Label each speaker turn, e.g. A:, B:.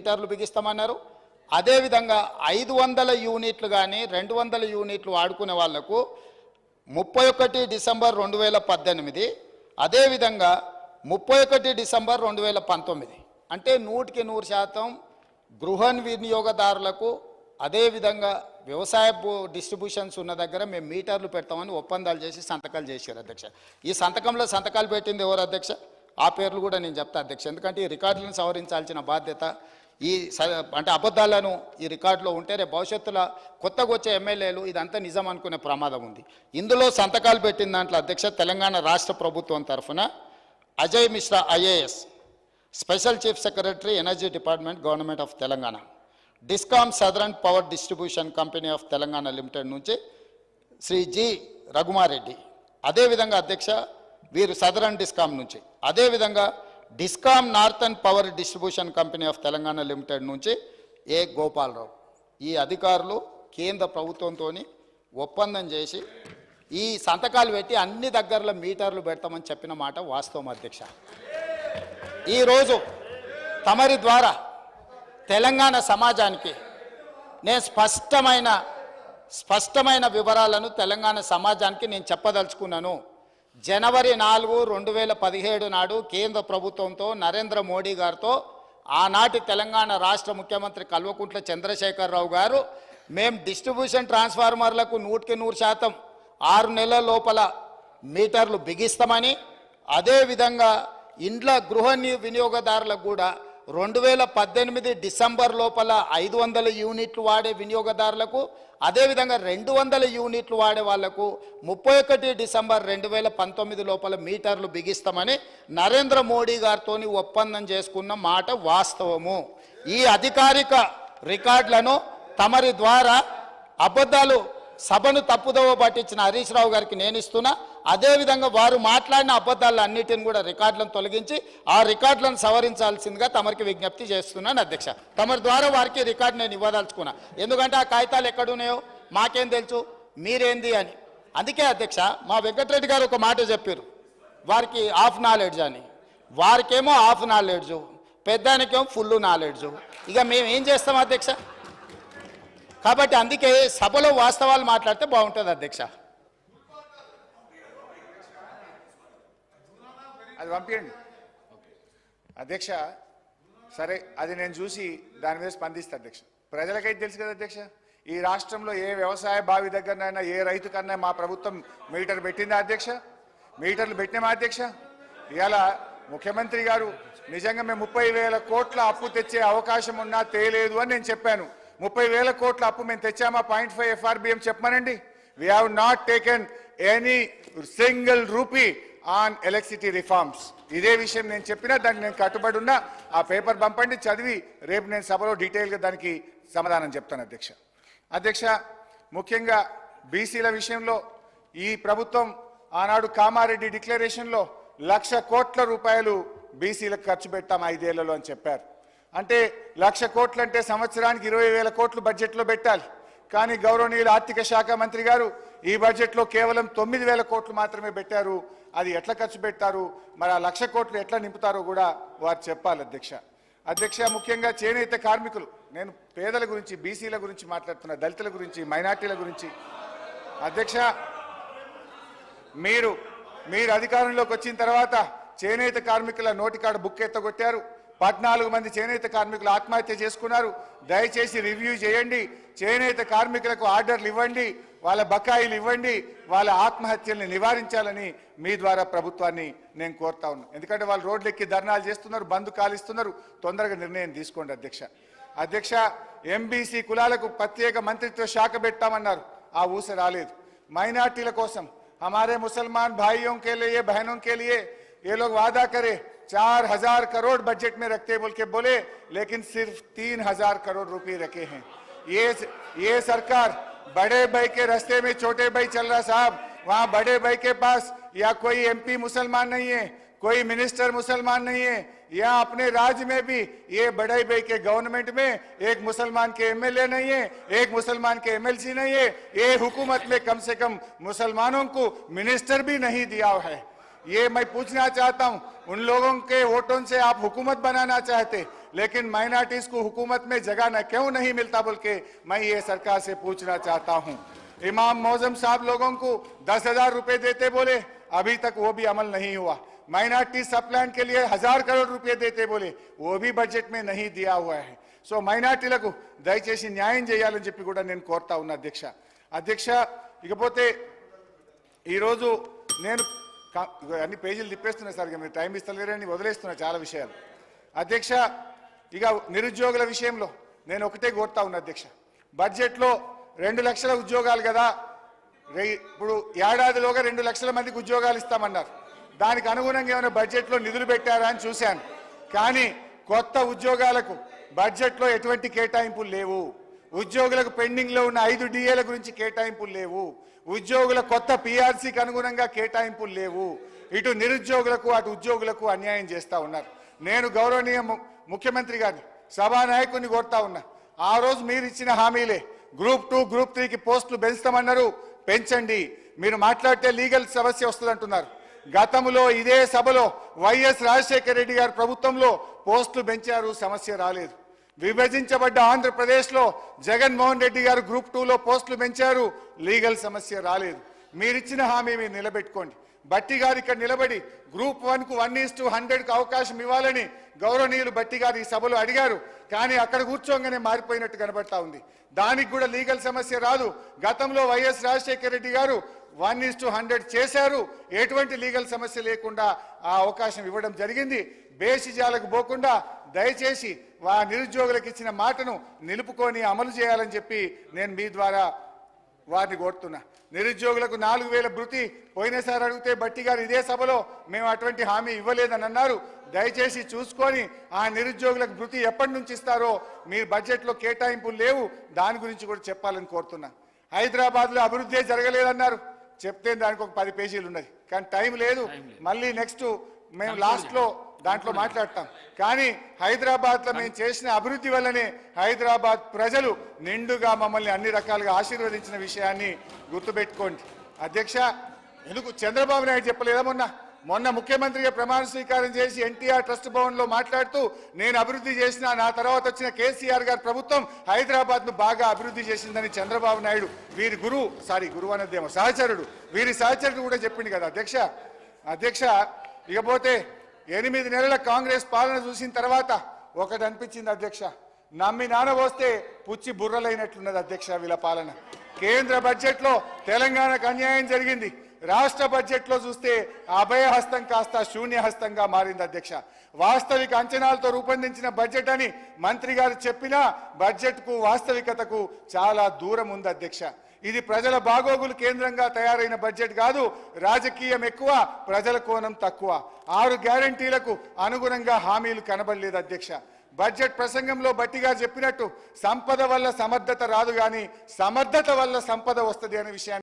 A: మీటర్లు బిగిస్తామన్నారు. అదేవిధంగా 500 యూనిట్లు కానీ 200 యూనిట్లు వాడుకునే వాళ్లకు 31 డిసెంబర్ 2018, అదేవిధంగా 31 డిసెంబర్ 2019 అంటే 100% గృహ వినియోగదారులకు అదేవిధంగా వ్యవసాయ డిస్ట్రిబ్యూషన్స్ ఉన్న దగ్గర మేము మీటర్లు పెడతామని ఒప్పందాలు చేసి సంతకాలు చేశారు అధ్యక్ష. ఈ సంతకంలో సంతకాలు పెట్టింది ఎవరు అధ్యక్ష? ఆ పేర్లు కూడా నేను చెప్తా అధ్యక్ష, ఎందుకంటే ఈ రికార్డులను సవరించాల్సిన బాధ్యత ఈ అంటే అబద్ధాలను ఈ రికార్డులో ఉంటే రేపు భవిష్యత్తులో కొత్తగా వచ్చే ఎమ్మెల్యేలు ఇదంతా నిజం అనుకునే ప్రమాదం ఉంది. ఇందులో సంతకాలు పెట్టిన దాంట్లో అధ్యక్ష తెలంగాణ రాష్ట్ర ప్రభుత్వం తరఫున Ajay Mishra IAS, special chief secretary energy department government of Telangana, discom southern power distribution company of Telangana limited నుంచి శ్రీ జి రఘుమారెడ్డి, అదేవిధంగా అధ్యక్ష వీరు సదరన్ డిస్కామ్ నుంచి, అదేవిధంగా discom northern power distribution company of Telangana limited నుంచి ఏ గోపాలరావు. ఈ అధికారులు కేంద్ర ప్రభుత్వంతో ఒప్పందం చేసి ఈ సంతకాలు పెట్టి అన్ని దగ్గరలో మీటర్లు పెడతామని చెప్పిన మాట వాస్తవం అధ్యక్ష. ఈరోజు తమరి ద్వారా తెలంగాణ సమాజానికి నేను స్పష్టమైన వివరాలను తెలంగాణ సమాజానికి నేను చెప్పదలుచుకున్నాను. జనవరి 4, 2017 నాడు కేంద్ర ప్రభుత్వంతో నరేంద్ర మోడీ గారితో ఆనాటి తెలంగాణ రాష్ట్ర ముఖ్యమంత్రి కల్వకుంట్ల చంద్రశేఖరరావు గారు మేము డిస్ట్రిబ్యూషన్ ట్రాన్స్ఫార్మర్లకు 100% 6 నెలల లోపల మీటర్లు బిగిస్తామని, అదేవిధంగా ఇండ్ల గృహ వినియోగదారులకు కూడా 2018 డిసెంబర్ లోపల 500 యూనిట్లు వాడే వినియోగదారులకు, అదేవిధంగా 200 యూనిట్లు వాడే వాళ్లకు 31 డిసెంబర్ 2019 లోపల మీటర్లు బిగిస్తామని నరేంద్ర మోడీ గారితో ఒప్పందం చేసుకున్న మాట వాస్తవము. ఈ అధికారిక రికార్డులను తమరి ద్వారా అబద్ధాలు సభను తప్పుదోవ పట్టించిన హరీష్ రావు గారికి నేను ఇస్తున్నా. అదేవిధంగా వారు మాట్లాడిన అబద్ధాలు అన్నిటిని కూడా రికార్డులను తొలగించి ఆ రికార్డులను సవరించాల్సిందిగా తమరికి విజ్ఞప్తి చేస్తున్నాను అధ్యక్ష. తమరి ద్వారా వారికి రికార్డు నేను ఇవ్వదలుచుకున్నా, ఎందుకంటే ఆ కాగితాలు ఎక్కడున్నాయో మాకేం తెలుసు, మీరేంది అని. అందుకే అధ్యక్ష మా వెంకటరెడ్డి గారు ఒక మాట చెప్పారు, వారికి హాఫ్ నాలెడ్జ్ అని. వారికేమో హాఫ్ నాలెడ్జు, పెద్దానికేమో ఫుల్ నాలెడ్జు. ఇక మేము ఏం చేస్తాం అధ్యక్ష? కాబట్టి అందుకే సభలో వాస్తవాలు మాట్లాడితే బాగుంటుంది అధ్యక్ష.
B: అది పంపించండి అధ్యక్ష. సరే, అది నేను చూసి దాని మీద స్పందిస్తా అధ్యక్ష. ప్రజలకైతే తెలుసు కదా అధ్యక్ష, ఈ రాష్ట్రంలో ఏ వ్యవసాయ బావి దగ్గరనైనా ఏ రైతు కన్నా మా ప్రభుత్వం మీటర్ పెట్టిందా అధ్యక్ష? మీటర్లు పెట్టినామా అధ్యక్ష? ఇవాళ ముఖ్యమంత్రి గారు నిజంగా మేము 30,000 కోట్ల అప్పు తెచ్చే అవకాశం ఉన్నా తేలేదు అని నేను చెప్పాను. 30,000 కోట్ల అప్పు మేము తెచ్చామా 0.5 FRBM చెప్పమనండి. We have not taken any single rupee on electricity reforms. ఇదే విషయం నేను చెప్పినా దానికి నేను కట్టుబడి ఉన్నా. ఆ పేపర్ పంపండి, చదివి రేపు నేను సభలో డీటెయిల్గా దానికి సమాధానం చెప్తాను అధ్యక్ష. అధ్యక్ష, ముఖ్యంగా బీసీల విషయంలో ఈ ప్రభుత్వం ఆనాడు కామారెడ్డి డిక్లరేషన్లో 1,00,000 కోట్ల రూపాయలు బీసీలకు ఖర్చు పెట్టాం 5 ఏళ్లలో అని చెప్పారు. అంటే 1,00,000 కోట్లు అంటే సంవత్సరానికి 20,000 కోట్లు బడ్జెట్లో పెట్టాలి. కానీ గౌరవనీయులు ఆర్థిక శాఖ మంత్రి గారు ఈ బడ్జెట్లో కేవలం 9,000 కోట్లు మాత్రమే పెట్టారు. అది ఎట్లా ఖర్చు పెట్టారు, మరి ఆ 1,00,000 కోట్లు ఎట్లా నింపుతారో కూడా వారు చెప్పాలి అధ్యక్ష. అధ్యక్ష, ముఖ్యంగా చేనేత కార్మికులు, నేను పేదల గురించి బీసీల గురించి మాట్లాడుతున్నా, దళితుల గురించి, మైనార్టీల గురించి. అధ్యక్ష, మీరు అధికారంలోకి వచ్చిన తర్వాత చేనేత కార్మికుల నోటికాడ బుక్ ఎత్తగొట్టారు. 14 మంది చేనేత కార్మికులు ఆత్మహత్య చేసుకున్నారు. దయచేసి రివ్యూ చేయండి, చేనేత కార్మికులకు ఆర్డర్లు ఇవ్వండి, వాళ్ళ బకాయిలు ఇవ్వండి, వాళ్ళ ఆత్మహత్యల్ని నివారించాలని మీ ద్వారా ప్రభుత్వాన్ని నేను కోరుతా ఉన్నాను. ఎందుకంటే వాళ్ళు రోడ్లెక్కి ధర్నాలు చేస్తున్నారు, బంద్ కాలిస్తున్నారు. తొందరగా నిర్ణయం తీసుకోండి అధ్యక్ష. అధ్యక్ష, ఎంబీసీ కులాలకు ప్రత్యేక మంత్రిత్వ శాఖ పెట్టామన్నారు, ఆ ఊస రాలేదు. మైనార్టీల కోసం हमारे मुसलमान भाइयों के लिए, बहनों के लिए ये लोग वादा करे 4,000 करोड़ बजट में रखते बोल के बोले, लेकिन सिर्फ 3,000 करोड़ रुपए रखे हैं। ये सरकार बड़े भाई के रास्ते में छोटे भाई चल रहा साहब। वहां बड़े भाई के पास या कोई एमपी मुसलमान नहीं है, कोई मिनिस्टर मुसलमान नहीं है, या अपने राज्य में भी ये बड़े भाई के गवर्नमेंट में एक मुसलमान के एमएलए नहीं है, एक मुसलमान के एमएलसी नहीं है। ये हुकूमत में कम से कम मुसलमानों को मिनिस्टर भी नहीं दिया है। ये मैं पूछना चाहता हूं, उन लोगों के वोटों से आप हुकूमत बनाना चाहते, लेकिन माइनॉरिटीज को हुकूमत में जगह न क्यों नहीं मिलता बोल के मैं ये सरकार से पूछना चाहता हूं। इमाम मौजम साहब लोगों को 10,000 रुपए देते बोले, अभी तक वो भी अमल नहीं हुआ। माइनॉरिटी सब प्लान के लिए 1,000 करोड़ रुपए देते बोले, वो भी बजट में नहीं दिया हुआ है। సో మైనార్టీలకు దయచేసి న్యాయం చేయాలని చెప్పి కూడా నేను కోరుతా ఉన్నా అధ్యక్ష. అధ్యక్ష, ఇకపోతే ఈరోజు నేను అన్ని పేజీలు తిప్పేస్తున్నా సార్, మీరు టైం ఇస్తలేరని వదిలేస్తున్నా చాలా విషయాలు. అధ్యక్ష, ఇక నిరుద్యోగుల విషయంలో నేను ఒకటే కోరుతా ఉన్నా అధ్యక్ష. బడ్జెట్లో 2 లక్షల ఉద్యోగాలు కదా, ఇప్పుడు ఏడాదిలోగా 2 లక్షల మందికి ఉద్యోగాలు ఇస్తామన్నారు. దానికి అనుగుణంగా ఏమైనా బడ్జెట్లో నిధులు పెట్టారా అని చూశాను. కానీ కొత్త ఉద్యోగాలకు బడ్జెట్లో ఎటువంటి కేటాయింపులు లేవు. ఉద్యోగులకు పెండింగ్లో ఉన్న 5 డిఏల గురించి కేటాయింపులు లేవు. ఉద్యోగుల కొత్త పిఆర్సీకి అనుగుణంగా కేటాయింపులు లేవు. ఇటు నిరుద్యోగులకు అటు ఉద్యోగులకు అన్యాయం చేస్తూ ఉన్నారు. నేను గౌరవనీయ ముఖ్యమంత్రి గారిని, సభానాయకుడిని కోరుతా ఉన్నా, ఆ రోజు మీరు ఇచ్చిన హామీలే గ్రూప్ 2 గ్రూప్ 3కి పోస్టులు పెంచుతామన్నారు, పెంచండి. మీరు మాట్లాడితే లీగల్ సమస్య వస్తుంది అంటున్నారు. గతంలో ఇదే సభలో వైఎస్ రాజశేఖర రెడ్డి గారి ప్రభుత్వంలో పోస్టులు పెంచారు, సమస్య రాలేదు. విభజించబడ్డ ఆంధ్రప్రదేశ్లో జగన్మోహన్ రెడ్డి గారు గ్రూప్ 2లో పోస్టులు పెంచారు, లీగల్ సమస్య రాలేదు. మీరిచ్చిన హామీ మీరు నిలబెట్టుకోండి. బట్టి గారు ఇక్కడ నిలబడి గ్రూప్ 1కు 1:100కు అవకాశం ఇవ్వాలని గౌరవనీయులు బట్టి గారు ఈ సభలో అడిగారు. కానీ అక్కడ కూర్చోగానే మారిపోయినట్టు కనబడతా ఉంది. దానికి కూడా లీగల్ సమస్య రాదు. గతంలో వైఎస్ రాజశేఖర రెడ్డి గారు 1:100 చేశారు, ఎటువంటి లీగల్ సమస్య లేకుండా ఆ అవకాశం ఇవ్వడం జరిగింది. బేసిజాలకు పోకుండా దయచేసి నిరుద్యోగులకు ఇచ్చిన మాటను నిలుపుకొని అమలు చేయాలని చెప్పి నేను మీ ద్వారా వారిని కోరుతున్నా. నిరుద్యోగులకు 4,000 భృతి పోయినసారి అడిగితే బట్టి గారు ఇదే సభలో మేము అటువంటి హామీ ఇవ్వలేదని అన్నారు. దయచేసి చూసుకొని ఆ నిరుద్యోగులకు భృతి ఎప్పటి నుంచి ఇస్తారో మీరు బడ్జెట్లో కేటాయింపులు లేవు, దాని గురించి కూడా చెప్పాలని కోరుతున్నా. హైదరాబాద్లో అభివృద్ధి జరగలేదన్నారు, చెప్తే దానికి ఒక 10 పేజీలు ఉన్నది, కానీ టైం లేదు. మళ్ళీ నెక్స్ట్ మేము లాస్ట్లో దాంట్లో మాట్లాడతాం. కానీ హైదరాబాద్లో మేము చేసిన అభివృద్ధి వల్లనే హైదరాబాద్ ప్రజలు నిండుగా మమ్మల్ని అన్ని రకాలుగా ఆశీర్వదించిన విషయాన్ని గుర్తుపెట్టుకోండి. అధ్యక్ష, ఎందుకు చంద్రబాబు నాయుడు చెప్పలేదా? మొన్న ముఖ్యమంత్రిగా ప్రమాణ స్వీకారం చేసి ఎన్టీఆర్ ట్రస్ట్ భవన్లో మాట్లాడుతూ నేను అభివృద్ధి చేసిన, నా తర్వాత వచ్చిన కేసీఆర్ గారి ప్రభుత్వం హైదరాబాద్ను బాగా అభివృద్ధి చేసిందని చంద్రబాబు నాయుడు వీరి గురువు అన్నదేమో సహచరుడు, వీరి సహచరుడు కూడా చెప్పింది కదా అధ్యక్ష. అధ్యక్ష, ఇకపోతే 8 నెలల కాంగ్రెస్ పాలన చూసిన తర్వాత ఒకటి అనిపించింది అధ్యక్ష, నమ్మి నానబోస్తే పుచ్చి బుర్రలైనట్లున్నది అధ్యక్ష వీళ్ళ పాలన. కేంద్ర బడ్జెట్లో తెలంగాణకు అన్యాయం జరిగింది. రాష్ట్ర బడ్జెట్లో చూస్తే అభయహస్తం కాస్త శూన్యహస్తంగా మారింది అధ్యక్ష. వాస్తవిక అంచనాలతో రూపొందించిన బడ్జెట్ అని మంత్రి గారు చెప్పినా బడ్జెట్కు వాస్తవికతకు చాలా దూరం ఉంది అధ్యక్ష. ఇది ప్రజల బాగోగులు కేంద్రంగా తయారైన బడ్జెట్ కాదు. రాజకీయం ఎక్కువ, ప్రజల కోణం తక్కువ. 6 గ్యారంటీలకు అనుగుణంగా హామీలు కనబడలేదు అధ్యక్ష. బడ్జెట్ ప్రసంగంలో బట్టిగా చెప్పినట్టు సంపద వల్ల సమర్థత రాదు, కానీ సమర్థత వల్ల సంపద వస్తుంది అనే విషయాన్ని